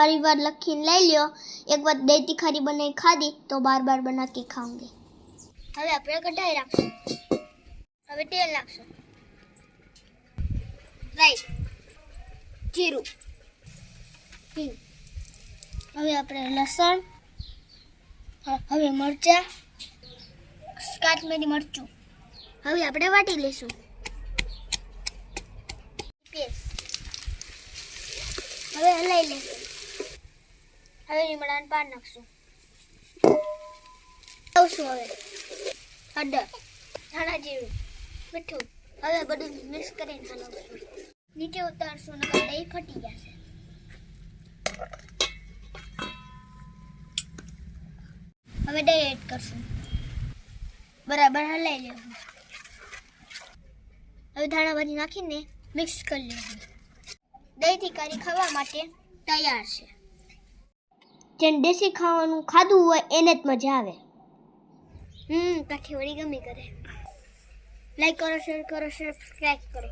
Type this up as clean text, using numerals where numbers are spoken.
बारी बार लखीन ले लियो। एक बार दही तिखारी बनाई खाधी तो बार बार बना के खाऊंगी। હવે આપણે કઢાઈ રાખશું। હવે તેલ નાખશું, રાઈ, જીરું, હિંગ। હવે આપણે લસણ, હવે મરચાં, કાશ્મીરી મરચું હવે આપણે વાટી લઈશું। પેસ્ટ હવે હલાઈ લઈશું। હવે લીમડાનું પાન નાખશું, આવશું। હવે હળદર, ધાણા જીરું, મીઠું હવે બધું મિક્સ કરીને હલાવશું। નીચે ઉતારશું ને દહીં ફટી જશે। હવે દહીં એડ કરશું, બરાબર હલાઈ લેવું। હવે ધાણા ભાજી નાખીને મિક્સ કરી લેવું। દહીં તિખારી ખાવા માટે તૈયાર છે। જેને દેશી ખાવાનું ખાધું હોય એને જ મજા આવે। કાઠિયાવાડી ગમી કરે। લાઈક કરો, શેર કરો, સબસ્ક્રાઈબ કરો।